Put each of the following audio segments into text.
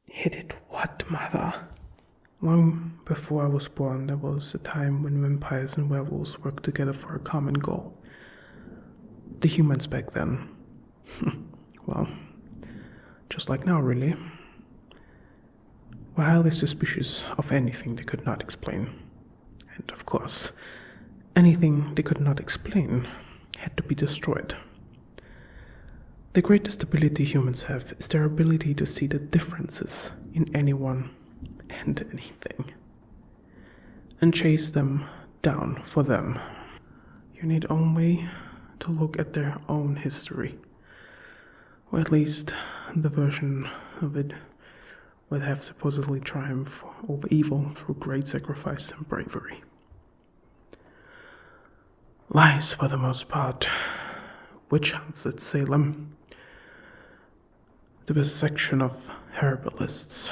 He did what, Mother? Long before I was born, there was a time when vampires and werewolves worked together for a common goal. The humans back then. Well, just like now, really. Were highly suspicious of anything they could not explain. And of course, anything they could not explain had to be destroyed. The greatest ability humans have is their ability to see the differences in anyone and anything, and chase them down for them. You need only to look at their own history, or at least the version of it would have supposedly triumphed over evil through great sacrifice and bravery. Lies for the most part, witch hunts at Salem, the persecution of herbalists,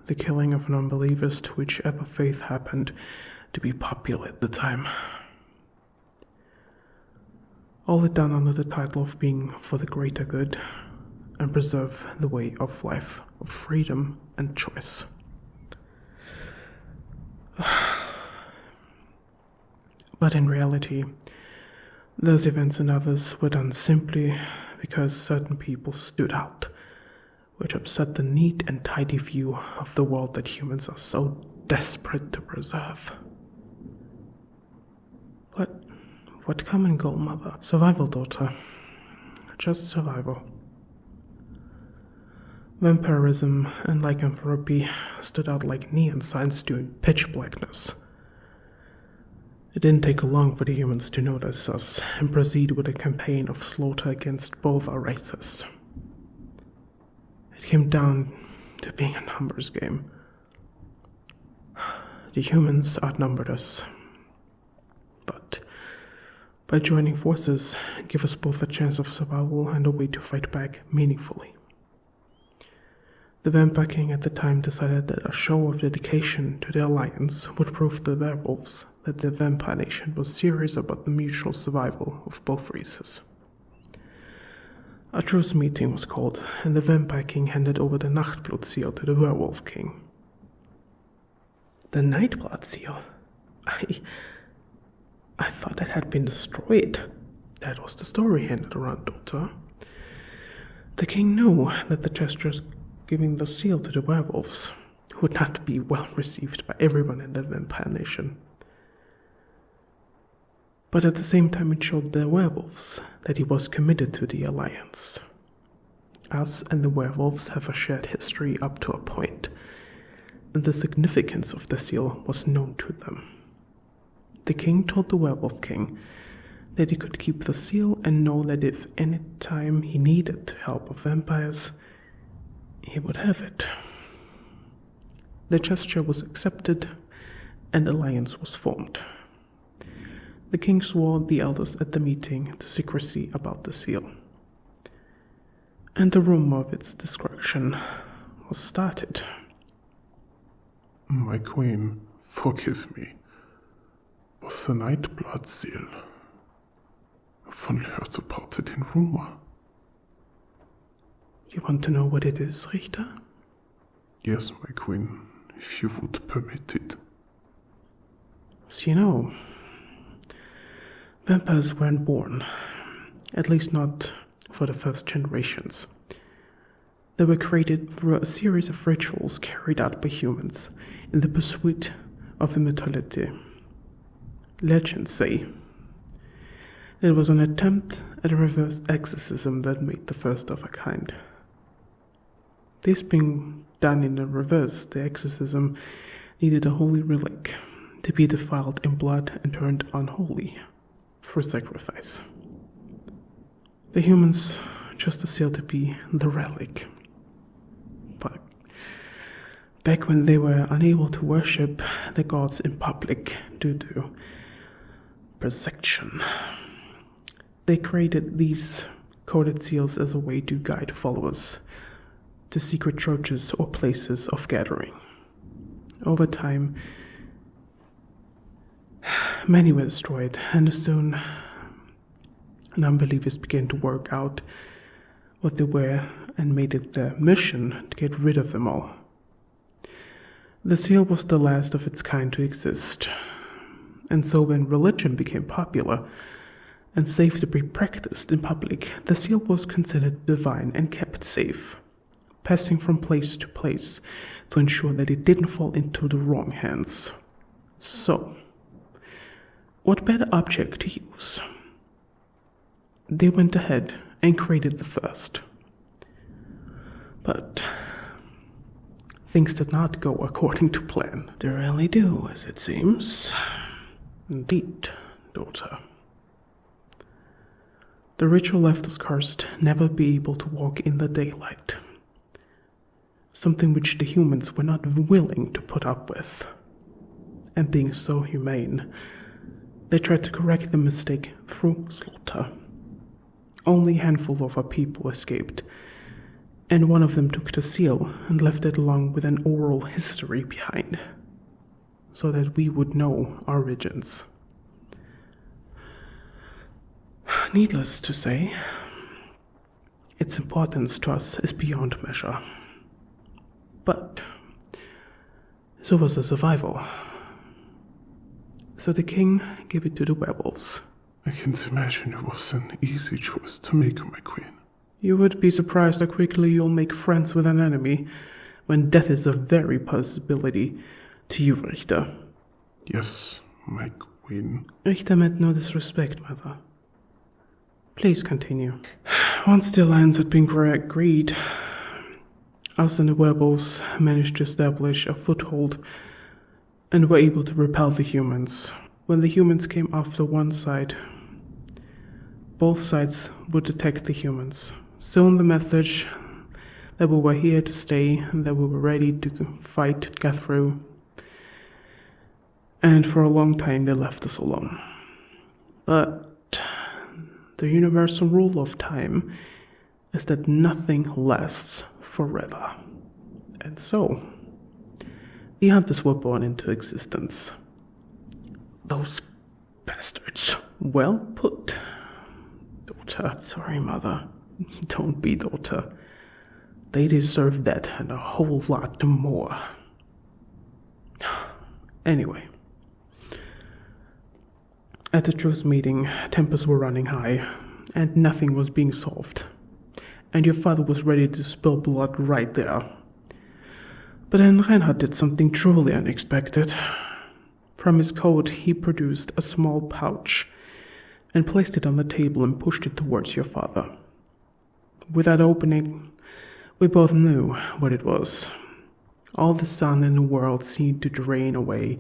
the killing of non-believers to whichever faith happened to be popular at the time. All it done under the title of being for the greater good and preserve the way of life of freedom and choice. But in reality, those events and others were done simply because certain people stood out, which upset the neat and tidy view of the world that humans are so desperate to preserve. What common goal, Mother? Survival, daughter. Just survival. Vampirism and lycanthropy stood out like neon signs do in pitch blackness. It didn't take long for the humans to notice us and proceed with a campaign of slaughter against both our races. It came down to being a numbers game. The humans outnumbered us, but by joining forces, it gave us both a chance of survival and a way to fight back meaningfully. The Vampire King at the time decided that a show of dedication to the Alliance would prove to the werewolves that the Vampire Nation was serious about the mutual survival of both races. A truce meeting was called, and the Vampire King handed over the Nachtblood seal to the Werewolf King. The Nightblood seal? I thought it had been destroyed. That was the story handed around, daughter. The king knew that the gestures giving the seal to the werewolves would not be well received by everyone in the Vampire Nation. But at the same time it showed the werewolves that he was committed to the Alliance. Us and the werewolves have a shared history up to a point, and the significance of the seal was known to them. The king told the Werewolf King that he could keep the seal and know that if any time he needed help of vampires, he would have it. The gesture was accepted, and alliance was formed. The king swore the elders at the meeting to secrecy about the seal, and the rumor of its destruction was started. My queen, forgive me. Was the Nightblood seal? I've only heard about it in rumor. You want to know what it is, Richter? Yes, my queen, if you would permit it. As you know, vampires weren't born, at least not for the first generations. They were created through a series of rituals carried out by humans in the pursuit of immortality. Legends say that it was an attempt at a reverse exorcism that made the first of a kind. This being done in the reverse, the exorcism needed a holy relic to be defiled in blood and turned unholy for sacrifice. The humans chose the seal to be the relic. But back when they were unable to worship the gods in public due to persecution, they created these coded seals as a way to guide followers to secret churches or places of gathering. Over time, many were destroyed, and soon non-believers began to work out what they were and made it their mission to get rid of them all. The seal was the last of its kind to exist, and so when religion became popular and safe to be practiced in public, the seal was considered divine and kept safe, passing from place to place to ensure that it didn't fall into the wrong hands. So, what better object to use? They went ahead and created the first. But things did not go according to plan. They rarely do, as it seems. Indeed, daughter. The ritual left us cursed, never be able to walk in the daylight. Something which the humans were not willing to put up with. And being so humane, they tried to correct the mistake through slaughter. Only a handful of our people escaped, and one of them took the seal and left it along with an oral history behind, so that we would know our origins. Needless to say, its importance to us is beyond measure. But so was the survival. So the king gave it to the werewolves. I can't imagine it was an easy choice to make, my queen. You would be surprised how quickly you'll make friends with an enemy, when death is a very possibility to you, Richter. Yes, my queen. Richter meant no disrespect, mother. Please continue. Once the alliance had been agreed, us and the werewolves managed to establish a foothold and were able to repel the humans. When the humans came after one side, both sides would attack the humans. Soon the message that we were here to stay and that we were ready to fight got through. And for a long time they left us alone. But the universal rule of time is that nothing lasts forever. And so, the others were born into existence. Those bastards. Well put, daughter. Sorry, mother. Don't be, daughter. They deserve that and a whole lot more. Anyway. At the truce meeting, tempers were running high, and nothing was being solved. And your father was ready to spill blood right there. But then Reinhard did something truly unexpected. From his coat, he produced a small pouch and placed it on the table and pushed it towards your father. Without opening, we both knew what it was. All the sun in the world seemed to drain away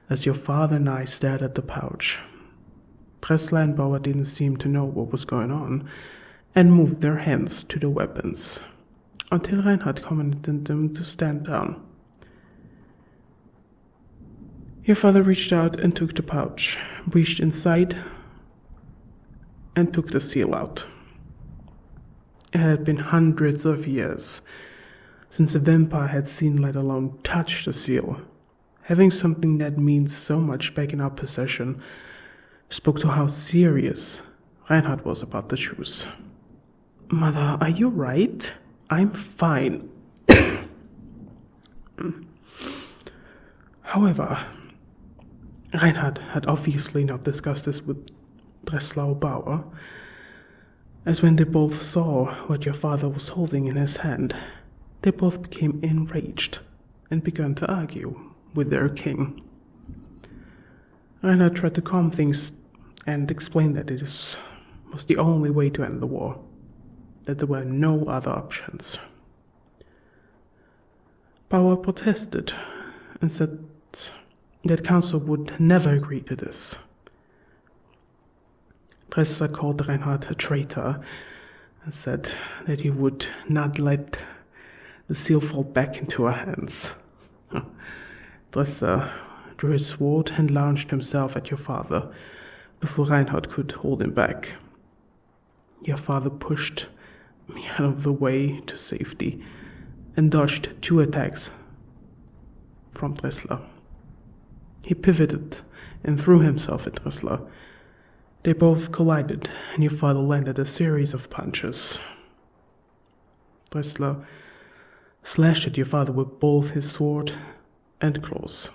as your father and I stared at the pouch. Dressler and Bauer didn't seem to know what was going on and moved their hands to the weapons, until Reinhard commanded them to stand down. Your father reached out and took the pouch, reached inside, and took the seal out. It had been hundreds of years since a vampire had seen, let alone touched the seal. Having something that means so much back in our possession spoke to how serious Reinhard was about the truce. Mother, are you right? I'm fine. However, Reinhard had obviously not discussed this with Dressler or Bauer, as when they both saw what your father was holding in his hand, they both became enraged and began to argue with their king. Reinhard tried to calm things and explain that it was the only way to end the war, that there were no other options. Bauer protested and said that council would never agree to this. Dressler called Reinhard a traitor and said that he would not let the seal fall back into our hands. Dressler drew his sword and launched himself at your father before Reinhard could hold him back. Your father pushed me out of the way to safety and dodged 2 attacks from Dressler. He pivoted and threw himself at Dressler. They both collided, and your father landed a series of punches. Dressler slashed at your father with both his sword and claws.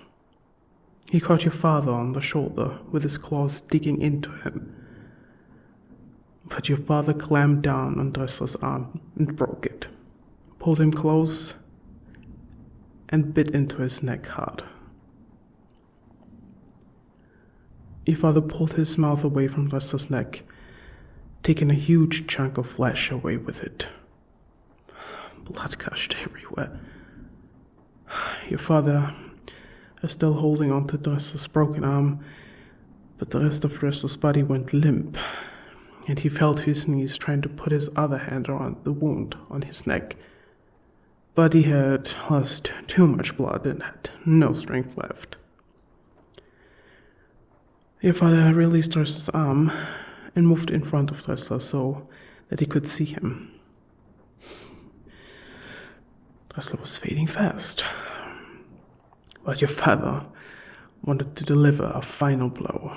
He caught your father on the shoulder with his claws digging into him. But your father clamped down on Dressler's arm and broke it, pulled him close, and bit into his neck hard. Your father pulled his mouth away from Dressler's neck, taking a huge chunk of flesh away with it. Blood gushed everywhere. Your father is still holding on to Dressler's broken arm, but the rest of Dressler's body went limp, and he fell to his knees trying to put his other hand around the wound on his neck. But he had lost too much blood and had no strength left. Your father released Dressler's arm and moved in front of Dressler so that he could see him. Dressler was fading fast, but your father wanted to deliver a final blow.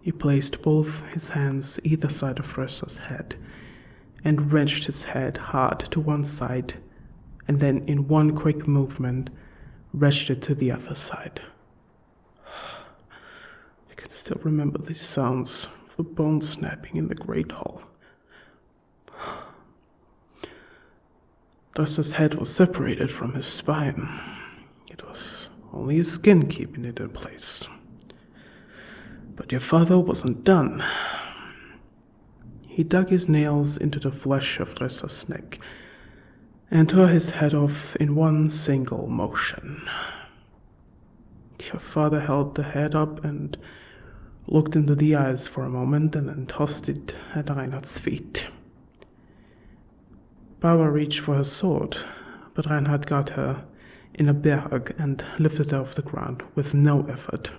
He placed both his hands either side of Dressler's head and wrenched his head hard to one side, and then in one quick movement wrenched it to the other side. I can still remember the sounds of the bones snapping in the great hall. Dressler's head was separated from his spine. It was only his skin keeping it in place. But your father wasn't done. He dug his nails into the flesh of Dressler's neck and tore his head off in one single motion. Your father held the head up and looked into the eyes for a moment and then tossed it at Reinhard's feet. Barbara reached for her sword, but Reinhard got her in a bear hug and lifted her off the ground with no effort.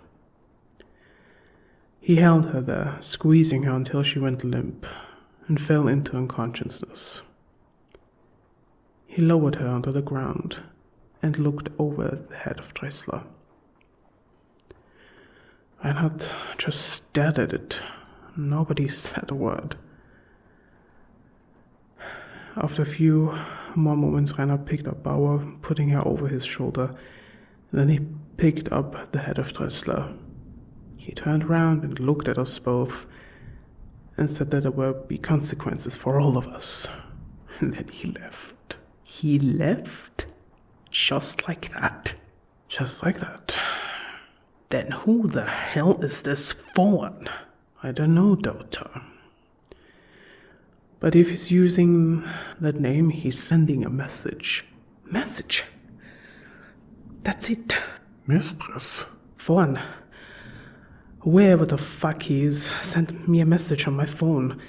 He held her there, squeezing her until she went limp and fell into unconsciousness. He lowered her onto the ground and looked over at the head of Dressler. Reinhard just stared at it. Nobody said a word. After a few more moments, Reinhard picked up Bauer, putting her over his shoulder. Then he picked up the head of Dressler. He turned around and looked at us both and said that there would be consequences for all of us. And then he left. He left? Just like that. Just like that. Then who the hell is this Fawn? I don't know, daughter. But if he's using that name, he's sending a message. Message? That's it. Mistress? Fawn. Whoever the fuck he is sent me a message on my phone.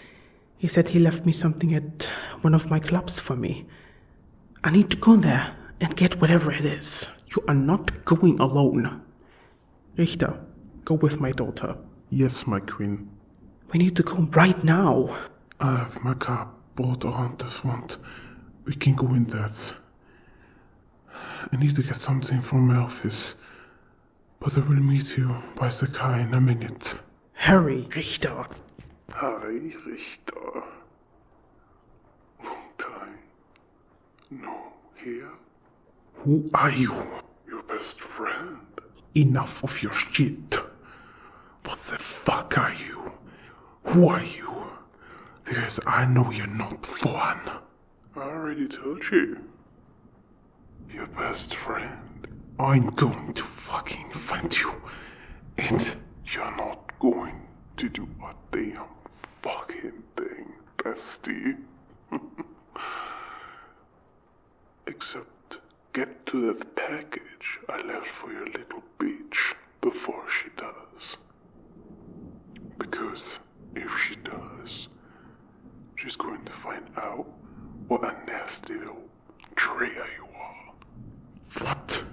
He said he left me something at one of my clubs for me. I need to go there and get whatever it is. You are not going alone. Richter, go with my daughter. Yes, my queen. We need to go right now. I have my car brought around the front. We can go in that. I need to get something from my office, but I will meet you by the car in a minute. Hurry, Richter. Hi, Richter. Long time. No, here? Who are you? Your best friend. Enough of your shit. What the fuck are you? Who are you? Because I know you're not fun. I already told you. Your best friend. I'm going to fucking find you. And you're not going to do a damn fucking thing, bestie. Except get to that package I left for your little bitch before she does. Because if she does, she's going to find out what a nasty little traitor you are. What?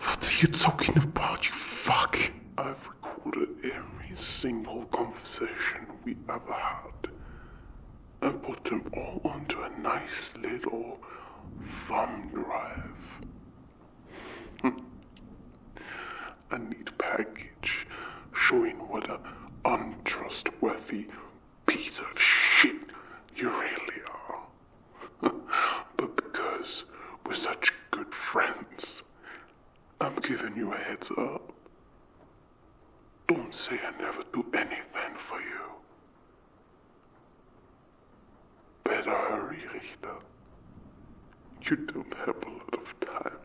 What are you talking about, you fuck? I've recorded every single conversation we ever had and put them all onto a nice little thumb drive. A neat package showing what an untrustworthy piece of shit you really are. What's up? Don't say I never do anything for you. Better hurry, Richter. You don't have a lot of time.